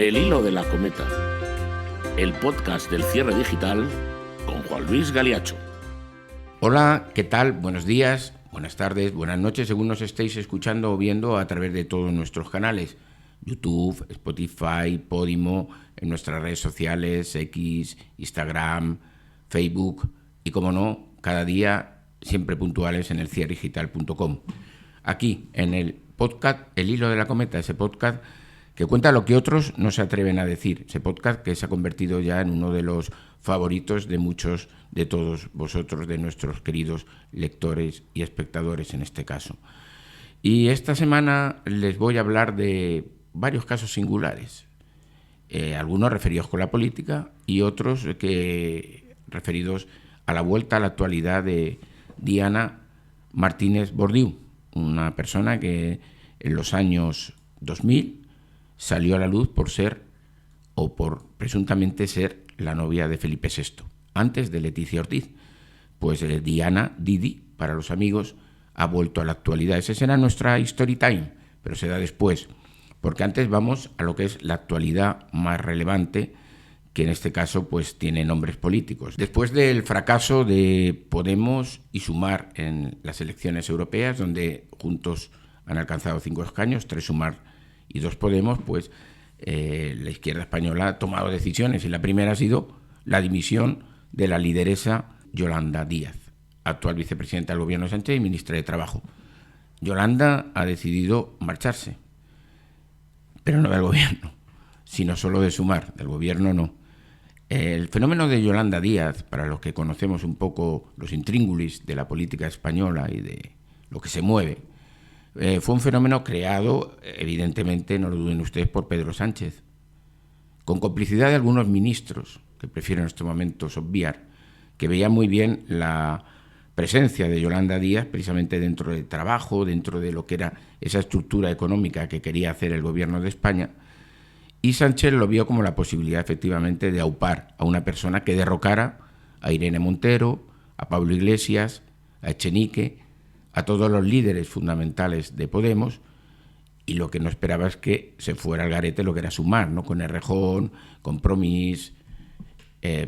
El hilo de la cometa, el podcast del cierre digital con Juan Luis Galiacho. Hola, ¿qué tal? Buenos días, buenas tardes, buenas noches, según nos estéis escuchando o viendo a través de todos nuestros canales. YouTube, Spotify, Podimo, en nuestras redes sociales, X, Instagram, Facebook y, como no, cada día siempre puntuales en el cierredigital.com. Aquí, en el podcast El hilo de la cometa, ese podcast que cuenta lo que otros no se atreven a decir, ese podcast que se ha convertido ya en uno de los favoritos de muchos de todos vosotros, de nuestros queridos lectores y espectadores en este caso. Y esta semana les voy a hablar de varios casos singulares, algunos referidos con la política y otros referidos a la vuelta a la actualidad de Diana Martínez Bordiú, una persona que en los años 2000 salió a la luz por ser, o por presuntamente ser, la novia de Felipe VI, antes de Leticia Ortiz. Pues Diana, Didi, para los amigos, ha vuelto a la actualidad. Esa será nuestra story time, pero se da después, porque antes vamos a lo que es la actualidad más relevante, que en este caso pues tiene nombres políticos. Después del fracaso de Podemos y Sumar en las elecciones europeas, donde juntos han alcanzado 5 escaños, 3 Sumar y 2 Podemos, pues la izquierda española ha tomado decisiones, y la primera ha sido la dimisión de la lideresa Yolanda Díaz, actual vicepresidenta del gobierno de Sánchez y ministra de Trabajo. Yolanda ha decidido marcharse, pero no del gobierno, sino solo de Sumar, del gobierno no. El fenómeno de Yolanda Díaz, para los que conocemos un poco los intríngulis de la política española y de lo que se mueve, fue un fenómeno creado, evidentemente, no lo duden ustedes, por Pedro Sánchez, con complicidad de algunos ministros, que prefiero en estos momentos obviar, que veían muy bien la presencia de Yolanda Díaz precisamente dentro del trabajo, dentro de lo que era esa estructura económica que quería hacer el gobierno de España, y Sánchez lo vio como la posibilidad efectivamente de aupar a una persona que derrocara a Irene Montero, a Pablo Iglesias, a Echenique, a todos los líderes fundamentales de Podemos, y lo que no esperaba es que se fuera al garete lo que era Sumar, ¿no? Con Errejón, Compromís,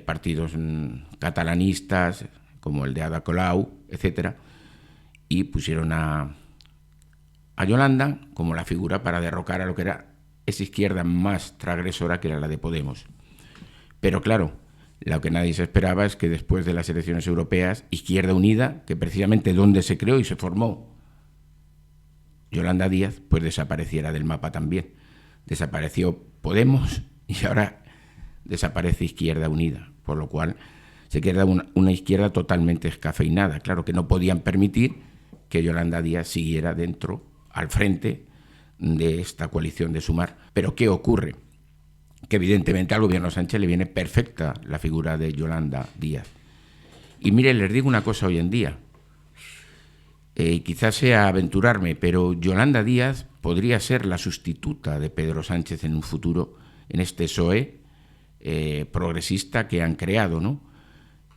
partidos catalanistas como el de Ada Colau, etcétera, y pusieron a Yolanda como la figura para derrocar a lo que era esa izquierda más transgresora, que era la de Podemos. Pero claro, lo que nadie se esperaba es que después de las elecciones europeas, Izquierda Unida, que precisamente donde se creó y se formó Yolanda Díaz, pues desapareciera del mapa también. Desapareció Podemos y ahora desaparece Izquierda Unida, por lo cual se queda una izquierda totalmente descafeinada. Claro que no podían permitir que Yolanda Díaz siguiera dentro, al frente de esta coalición de Sumar. Pero ¿qué ocurre? Que evidentemente al gobierno Sánchez le viene perfecta la figura de Yolanda Díaz. Y mire, les digo una cosa hoy en día, quizás sea aventurarme, pero Yolanda Díaz podría ser la sustituta de Pedro Sánchez en un futuro, en este PSOE progresista que han creado, ¿no?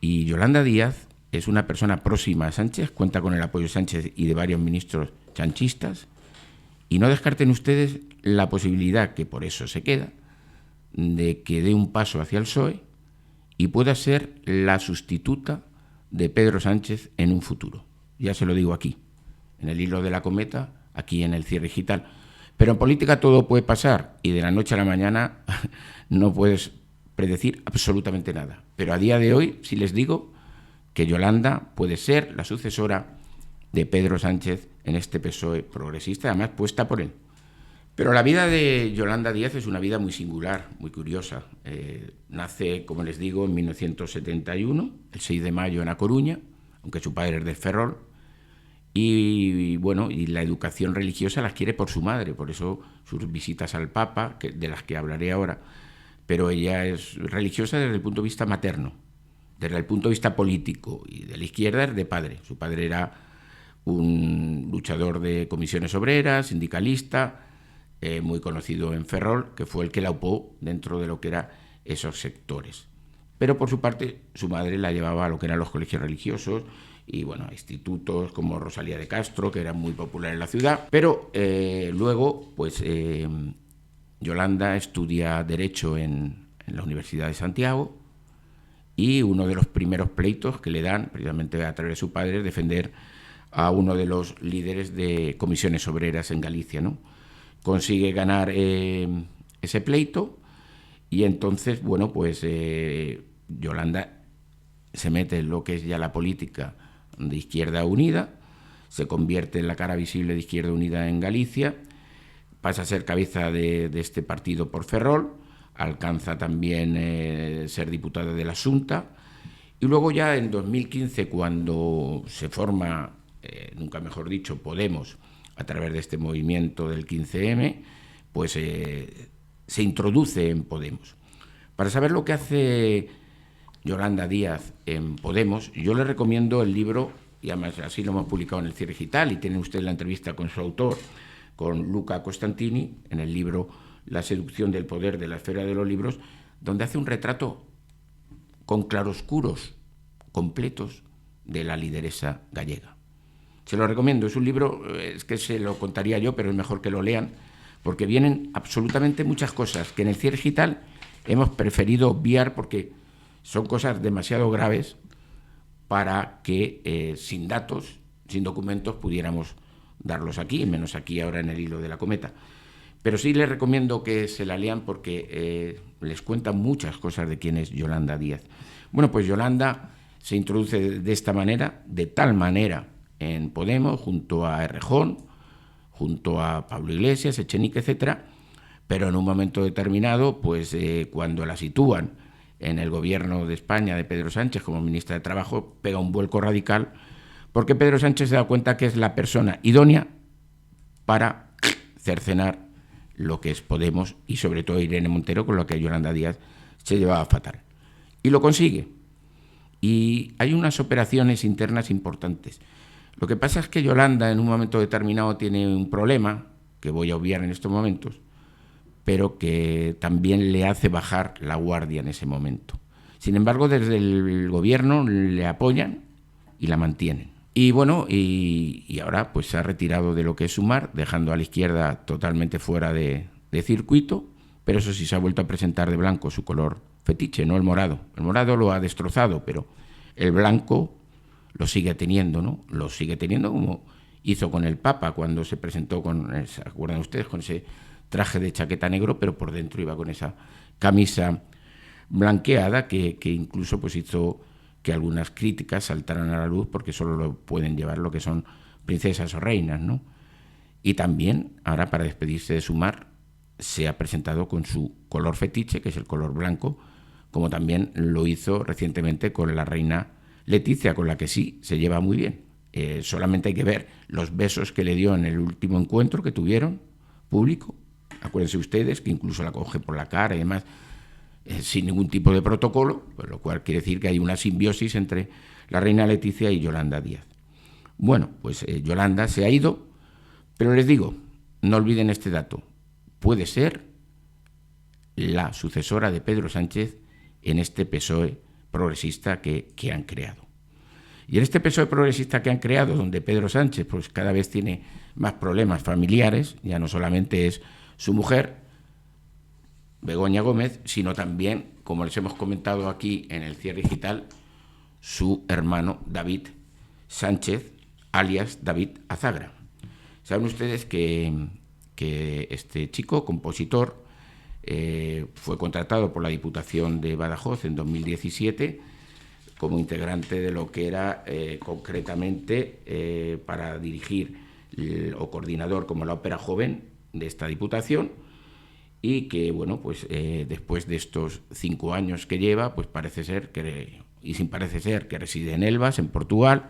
Y Yolanda Díaz es una persona próxima a Sánchez, cuenta con el apoyo de Sánchez y de varios ministros sanchistas, y no descarten ustedes la posibilidad, que por eso se queda, de que dé un paso hacia el PSOE y pueda ser la sustituta de Pedro Sánchez en un futuro. Ya se lo digo aquí, en el hilo de la cometa, aquí en el cierre digital. Pero en política todo puede pasar, y de la noche a la mañana no puedes predecir absolutamente nada. Pero a día de hoy sí les digo que Yolanda puede ser la sucesora de Pedro Sánchez en este PSOE progresista, además puesta por él. Pero la vida de Yolanda Díaz es una vida muy singular, muy curiosa. Nace, como les digo, en 1971, el 6 de mayo en A Coruña, aunque su padre es de Ferrol, y bueno, y la educación religiosa la adquiere por su madre, por eso sus visitas al Papa, de las que hablaré ahora, pero ella es religiosa desde el punto de vista materno, desde el punto de vista político, y de la izquierda es de padre. Su padre era un luchador de comisiones obreras, sindicalista, muy conocido en Ferrol, que fue el que la aupó dentro de lo que eran esos sectores. Pero por su parte, su madre la llevaba a lo que eran los colegios religiosos y bueno, a institutos como Rosalía de Castro, que eran muy populares en la ciudad. Pero luego, pues Yolanda estudia Derecho en la Universidad de Santiago y uno de los primeros pleitos que le dan, precisamente a través de su padre, es defender a uno de los líderes de comisiones obreras en Galicia, ¿no? Consigue ganar ese pleito y entonces, bueno, pues Yolanda se mete en lo que es ya la política de Izquierda Unida, se convierte en la cara visible de Izquierda Unida en Galicia, pasa a ser cabeza de este partido por Ferrol, alcanza también ser diputada de la Xunta, y luego ya en 2015, cuando se forma, nunca mejor dicho, Podemos, a través de este movimiento del 15M, pues se introduce en Podemos. Para saber lo que hace Yolanda Díaz en Podemos, yo le recomiendo el libro, y además así lo hemos publicado en el Cierre Digital, y tiene usted la entrevista con su autor, con Luca Costantini, en el libro La seducción del poder de la esfera de los libros, donde hace un retrato con claroscuros completos de la lideresa gallega. Se lo recomiendo, es un libro, es que se lo contaría yo, pero es mejor que lo lean, porque vienen absolutamente muchas cosas que en el Cierre Digital hemos preferido obviar porque son cosas demasiado graves para que sin datos, sin documentos, pudiéramos darlos aquí, menos aquí ahora en el hilo de la cometa. Pero sí les recomiendo que se la lean porque les cuentan muchas cosas de quién es Yolanda Díaz. Bueno, pues Yolanda se introduce de esta manera, de tal manera, en Podemos, junto a Errejón, junto a Pablo Iglesias, Echenique, etcétera, pero en un momento determinado, pues cuando la sitúan en el gobierno de España de Pedro Sánchez como ministra de Trabajo, pega un vuelco radical, porque Pedro Sánchez se da cuenta que es la persona idónea para cercenar lo que es Podemos y sobre todo Irene Montero, con lo que Yolanda Díaz se llevaba fatal. Y lo consigue. Y hay unas operaciones internas importantes. Lo que pasa es que Yolanda en un momento determinado tiene un problema, que voy a obviar en estos momentos, pero que también le hace bajar la guardia en ese momento. Sin embargo, desde el gobierno le apoyan y la mantienen. Y bueno, y ahora pues se ha retirado de lo que es Sumar, dejando a la izquierda totalmente fuera de circuito, pero eso sí se ha vuelto a presentar de blanco, su color fetiche, no el morado. El morado lo ha destrozado, pero el blanco lo sigue teniendo, ¿no? Lo sigue teniendo como hizo con el Papa cuando se presentó con, ¿se acuerdan ustedes? Con ese traje de chaqueta negro, pero por dentro iba con esa camisa blanqueada que incluso pues hizo que algunas críticas saltaran a la luz porque solo lo pueden llevar lo que son princesas o reinas, ¿no? Y también, ahora para despedirse de Sumar, se ha presentado con su color fetiche, que es el color blanco, como también lo hizo recientemente con la reina Leticia, con la que sí se lleva muy bien. Solamente hay que ver los besos que le dio en el último encuentro que tuvieron público. Acuérdense ustedes que incluso la coge por la cara y demás, sin ningún tipo de protocolo, pues lo cual quiere decir que hay una simbiosis entre la reina Leticia y Yolanda Díaz. Bueno, pues Yolanda se ha ido, pero les digo, no olviden este dato, puede ser la sucesora de Pedro Sánchez en este PSOE progresista que han creado. Y en este PSOE progresista que han creado, donde Pedro Sánchez pues cada vez tiene más problemas familiares, ya no solamente es su mujer, Begoña Gómez, sino también, como les hemos comentado aquí en el Cierre Digital, su hermano David Sánchez, alias David Azagra. Saben ustedes que este chico, compositor, fue contratado por la Diputación de Badajoz en 2017 como integrante de lo que era concretamente para dirigir o coordinador como la ópera joven de esta Diputación, y que, bueno, pues después de estos 5 años que lleva, pues parece ser que reside en Elvas, en Portugal,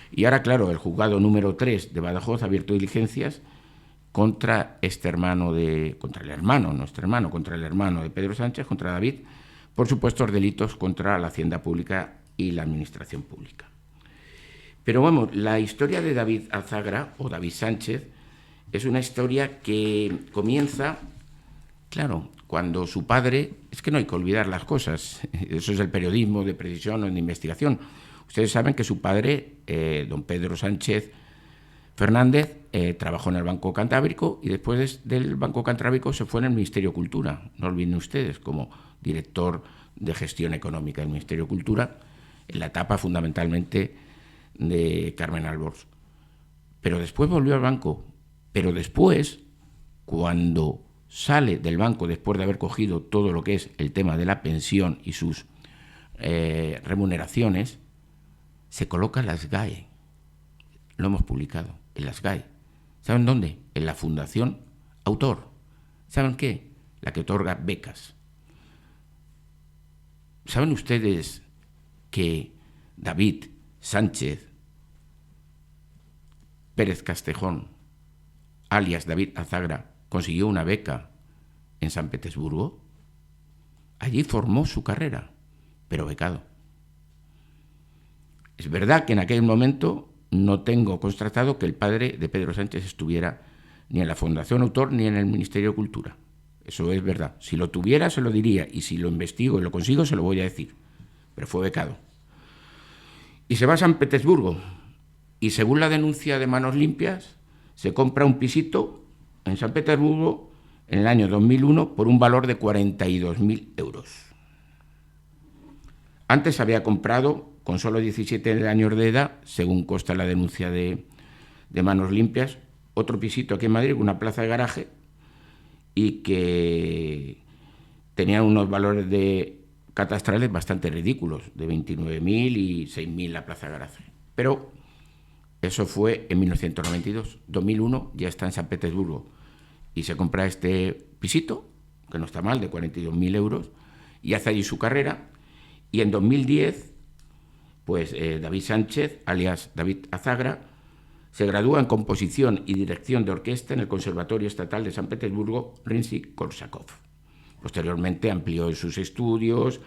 y ahora, claro, el juzgado número 3 de Badajoz ha abierto diligencias contra el hermano de Pedro Sánchez, contra David, por supuestos delitos contra la hacienda pública y la administración pública. Pero vamos, la historia de David Azagra, o David Sánchez, es una historia que comienza, claro, cuando su padre, es que no hay que olvidar las cosas, eso es el periodismo de precisión o de investigación. Ustedes saben que su padre, don Pedro Sánchez Fernández trabajó en el Banco Cantábrico y después del Banco Cantábrico se fue en el Ministerio de Cultura, no olviden ustedes, como director de gestión económica del Ministerio de Cultura, en la etapa fundamentalmente de Carmen Albors. Pero después volvió al banco. Pero después, cuando sale del banco, después de haber cogido todo lo que es el tema de la pensión y sus remuneraciones, se coloca en las GAE. Lo hemos publicado, en las GAE. ¿Saben dónde? En la Fundación Autor. ¿Saben qué? La que otorga becas. ¿Saben ustedes que David Sánchez Pérez Castejón, alias David Azagra, consiguió una beca en San Petersburgo? Allí formó su carrera, pero becado. Es verdad que en aquel momento no tengo constatado que el padre de Pedro Sánchez estuviera ni en la Fundación Autor ni en el Ministerio de Cultura. Eso es verdad. Si lo tuviera, se lo diría, y si lo investigo y lo consigo, se lo voy a decir. Pero fue becado. Y se va a San Petersburgo, y según la denuncia de Manos Limpias, se compra un pisito en San Petersburgo en el año 2001 por un valor de 42.000 euros. Antes había comprado, con solo 17 años de edad, según consta la denuncia de Manos Limpias, otro pisito aquí en Madrid, una plaza de garaje, y que tenía unos valores catastrales bastante ridículos, de 29.000 y 6.000 la plaza de garaje. Pero eso fue en 1992. 2001 ya está en San Petersburgo y se compra este pisito, que no está mal, de 42.000 euros, y hace allí su carrera. Y en 2010, pues David Sánchez, alias David Azagra, se gradúa en composición y dirección de orquesta en el Conservatorio Estatal de San Petersburgo, Rimsky-Korsakov. Posteriormente amplió sus estudios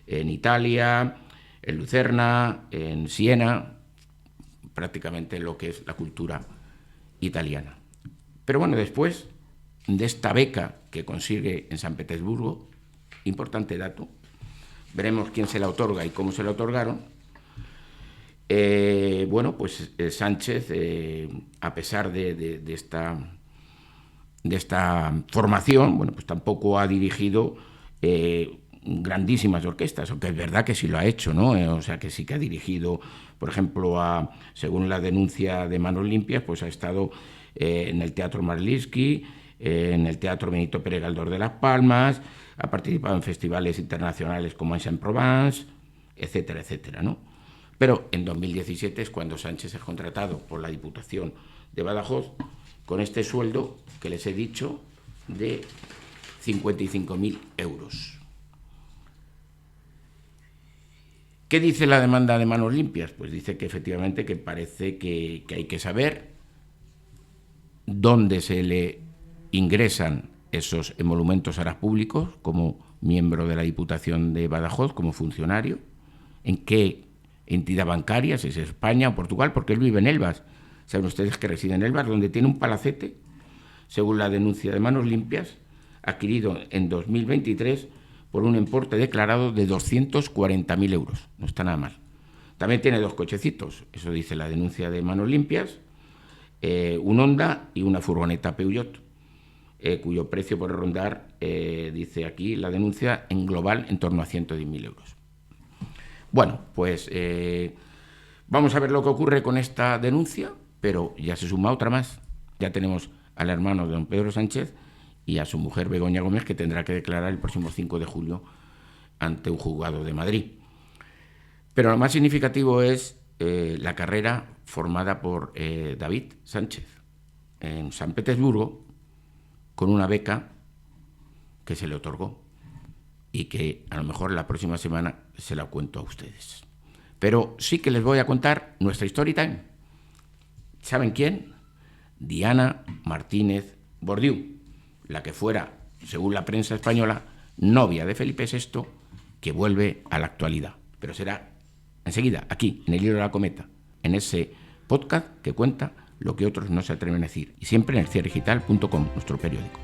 en Italia, en Lucerna, en Siena, prácticamente lo que es la cultura italiana. Pero bueno, después de esta beca que consigue en San Petersburgo, importante dato, veremos quién se la otorga y cómo se la otorgaron. Sánchez, a pesar de esta formación, pues tampoco ha dirigido grandísimas orquestas, aunque es verdad que sí lo ha hecho, ¿no? O sea, que sí que ha dirigido, por ejemplo, según la denuncia de Manos Limpias, pues ha estado en el Teatro Marlinsky, en el Teatro Benito Pérez Galdós de Las Palmas, ha participado en festivales internacionales como Aix-en-Provence, etcétera, etcétera, ¿no? Pero en 2017 es cuando Sánchez es contratado por la Diputación de Badajoz con este sueldo que les he dicho de 55.000 euros. ¿Qué dice la demanda de Manos Limpias? Pues dice que efectivamente que parece que hay que saber dónde se le ingresan esos emolumentos ahora públicos como miembro de la Diputación de Badajoz, como funcionario, en qué entidad bancaria, si es España o Portugal, porque él vive en Elvas. Saben ustedes que reside en Elvas, donde tiene un palacete, según la denuncia de Manos Limpias, adquirido en 2023 por un importe declarado de 240.000 euros. No está nada mal. También tiene 2 cochecitos, eso dice la denuncia de Manos Limpias, un Honda y una furgoneta Peugeot, cuyo precio puede rondar, dice aquí la denuncia, en global en torno a 110.000 euros. Bueno, pues vamos a ver lo que ocurre con esta denuncia, pero ya se suma otra más. Ya tenemos al hermano de don Pedro Sánchez y a su mujer Begoña Gómez, que tendrá que declarar el próximo 5 de julio ante un juzgado de Madrid. Pero lo más significativo es la carrera formada por David Sánchez en San Petersburgo con una beca que se le otorgó y que a lo mejor la próxima semana se la cuento a ustedes. Pero sí que les voy a contar nuestra story time. ¿Saben quién? Diana Martínez Bordiú, la que fuera, según la prensa española, novia de Felipe VI, que vuelve a la actualidad. Pero será enseguida, aquí, en el Hilo de la Cometa, en ese podcast que cuenta lo que otros no se atreven a decir. Y siempre en elcierredigital.com, nuestro periódico.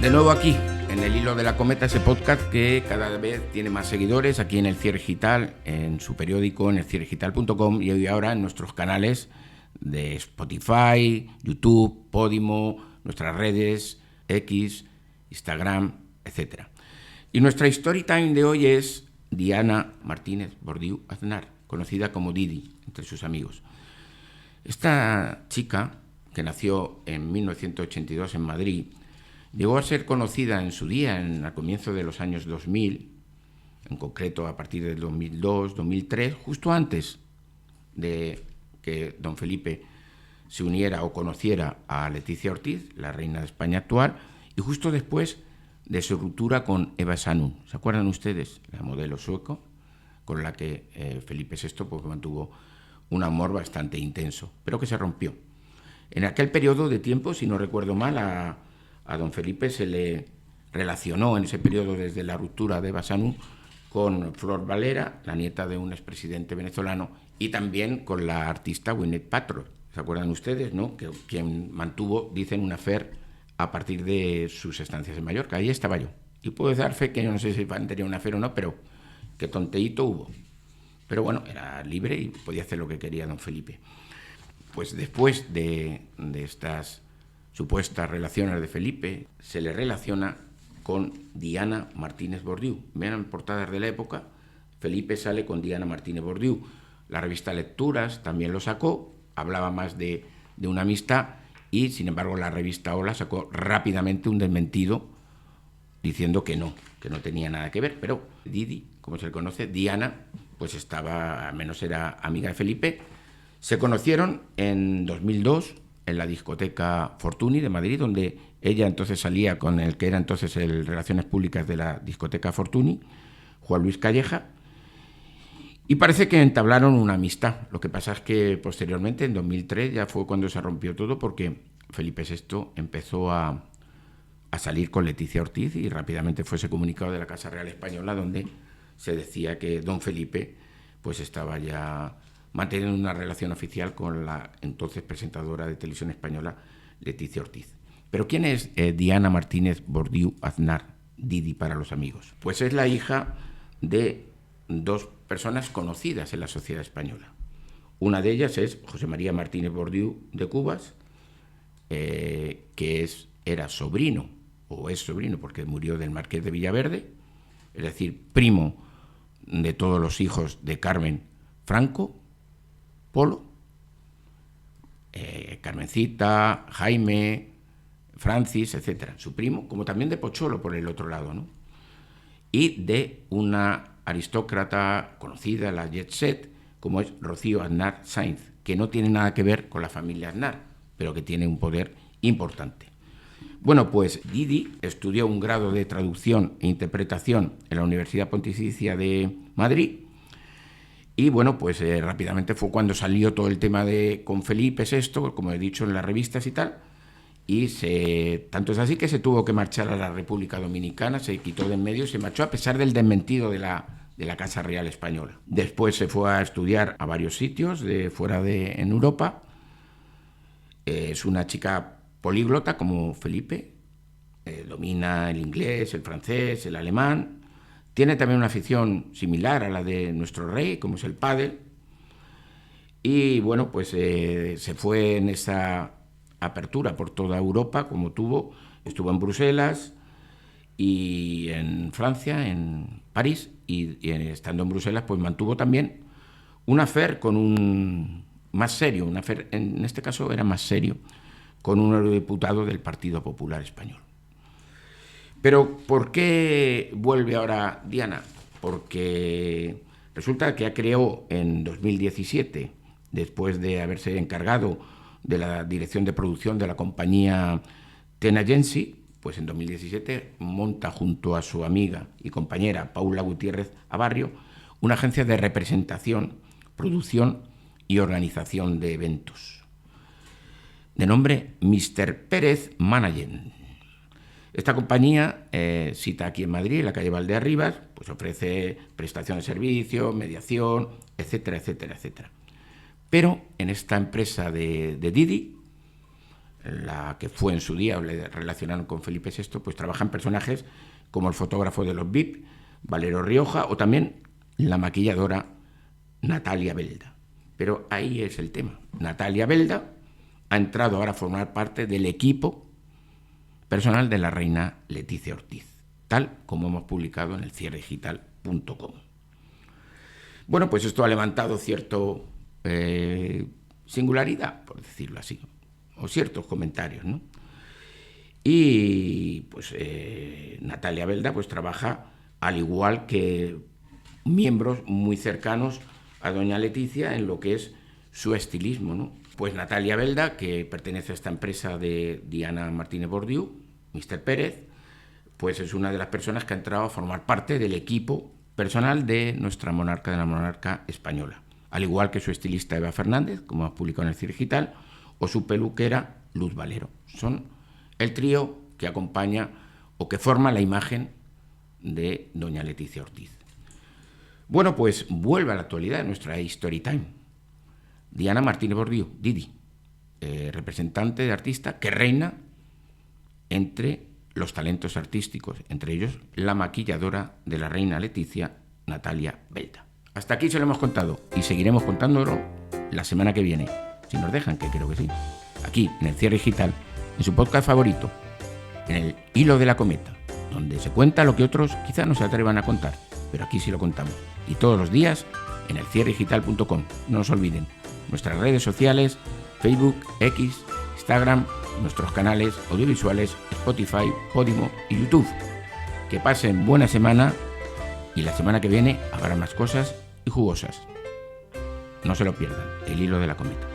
De nuevo aquí, en el Hilo de la Cometa, ese podcast que cada vez tiene más seguidores aquí en El Cierre Digital, en su periódico, en elcierredigital.com y hoy ahora en nuestros canales de Spotify, YouTube, Podimo, nuestras redes, X, Instagram, etc. Y nuestra story time de hoy es Diana Martínez Bordiú Aznar, conocida como Didi entre sus amigos. Esta chica, que nació en 1982 en Madrid, llegó a ser conocida en su día, al comienzo de los años 2000, en concreto a partir del 2002, 2003, justo antes de que don Felipe se uniera o conociera a Leticia Ortiz, la reina de España actual, y justo después de su ruptura con Eva Sanum. ¿Se acuerdan ustedes? La modelo sueco, con la que Felipe VI pues, mantuvo un amor bastante intenso, pero que se rompió. En aquel periodo de tiempo, si no recuerdo mal, a don Felipe se le relacionó en ese periodo desde la ruptura de Eva Sanum con Flor Valera, la nieta de un expresidente venezolano, y también con la artista Gwyneth Paltrow. ¿Se acuerdan ustedes, no? Que quien mantuvo, dicen, un affair a partir de sus estancias en Mallorca. Ahí estaba yo. Y puedo dar fe que yo no sé si tenía un affair o no, pero que tonteíto hubo. Pero bueno, era libre y podía hacer lo que quería don Felipe. Pues después de estas supuestas relaciones de Felipe, se le relaciona con Diana Martínez Bordiú. Vean portadas de la época, Felipe sale con Diana Martínez Bordiú. La revista Lecturas también lo sacó, hablaba más de una amistad y, sin embargo, la revista Hola sacó rápidamente un desmentido diciendo que no tenía nada que ver. Pero Didi, como se le conoce, Diana, pues estaba, al menos era amiga de Felipe. Se conocieron en 2002 en la discoteca Fortuny de Madrid, donde ella entonces salía con el que era entonces el Relaciones Públicas de la discoteca Fortuny, Juan Luis Calleja, y parece que entablaron una amistad. Lo que pasa es que posteriormente, en 2003, ya fue cuando se rompió todo, porque Felipe VI empezó a salir con Leticia Ortiz y rápidamente fue ese comunicado de la Casa Real Española donde se decía que don Felipe pues estaba ya manteniendo una relación oficial con la entonces presentadora de televisión española, Leticia Ortiz. Pero ¿quién es Diana Martínez Bordiú Aznar, Didi para los amigos? Pues es la hija de dos personas conocidas en la sociedad española. Una de ellas es José María Martínez Bordiú de Cubas, que era sobrino, o es sobrino porque murió del Marqués de Villaverde, es decir, primo de todos los hijos de Carmen Franco, Polo, Carmencita, Jaime, Francis, etcétera, su primo, como también de Pocholo por el otro lado, ¿no? Y de una aristócrata conocida, la jet set, como es Rocío Aznar Sainz, que no tiene nada que ver con la familia Aznar, pero que tiene un poder importante. Bueno, pues Didi estudió un grado de traducción e interpretación en la Universidad Pontificia de Madrid. Y bueno, pues rápidamente fue cuando salió todo el tema con Felipe VI, como he dicho en las revistas y tal, y tanto es así que se tuvo que marchar a la República Dominicana, se quitó de en medio y se marchó a pesar del desmentido de la Casa Real Española. Después se fue a estudiar a varios sitios en Europa. Es una chica políglota como Felipe, domina el inglés, el francés, el alemán. Tiene también una afición similar a la de nuestro rey, como es el pádel. Y bueno, pues se fue en esa apertura por toda Europa, como estuvo en Bruselas y en Francia, en París, y estando en Bruselas, pues mantuvo también un affair con un más serio, un affair, en este caso era más serio, con un eurodiputado del Partido Popular Español. Pero ¿por qué vuelve ahora Diana? Porque resulta que creó en 2017, después de haberse encargado de la dirección de producción de la compañía Ten Agency, pues en 2017 monta junto a su amiga y compañera Paula Gutiérrez Abarrio una agencia de representación, producción y organización de eventos, de nombre Mr. Pérez Management. Esta compañía, cita aquí en Madrid, en la calle Valdearribas, pues ofrece prestación de servicios, mediación, etcétera, etcétera, etcétera. Pero en esta empresa de Didi la que fue en su día, o le relacionaron con Felipe VI, pues trabajan personajes como el fotógrafo de los VIP, Valero Rioja, o también la maquilladora Natalia Belda. Pero ahí es el tema. Natalia Belda ha entrado ahora a formar parte del equipo personal de la reina Letizia Ortiz, tal como hemos publicado en el cierredigital.com. Bueno, pues esto ha levantado cierto singularidad, por decirlo así, o ciertos comentarios, ¿no? Y pues Natalia Belda pues trabaja al igual que miembros muy cercanos a doña Letizia en lo que es su estilismo, ¿no? Pues Natalia Belda, que pertenece a esta empresa de Diana Martínez Bordiú, Mr. Pérez, pues es una de las personas que ha entrado a formar parte del equipo personal de nuestra monarca, de la monarca española, al igual que su estilista Eva Fernández, como ha publicado en el Cierre Digital, o su peluquera Luz Valero. Son el trío que acompaña o que forma la imagen de doña Letizia Ortiz. Bueno, pues vuelve a la actualidad de nuestra Story Time. Diana Martínez Bordiú, Didi, representante de artista que reina entre los talentos artísticos, entre ellos la maquilladora de la reina Letizia, Natalia Belda. Hasta aquí se lo hemos contado y seguiremos contándolo la semana que viene, si nos dejan, que creo que sí, aquí en el Cierre Digital, en su podcast favorito, en el Hilo de la Cometa, donde se cuenta lo que otros quizás no se atrevan a contar, pero aquí sí lo contamos. Y todos los días en el cierredigital.com. No os olviden, nuestras redes sociales, Facebook, X, Instagram, nuestros canales audiovisuales, Spotify, Podimo y YouTube. Que pasen buena semana y la semana que viene habrá más cosas y jugosas. No se lo pierdan, el Hilo de la Cometa.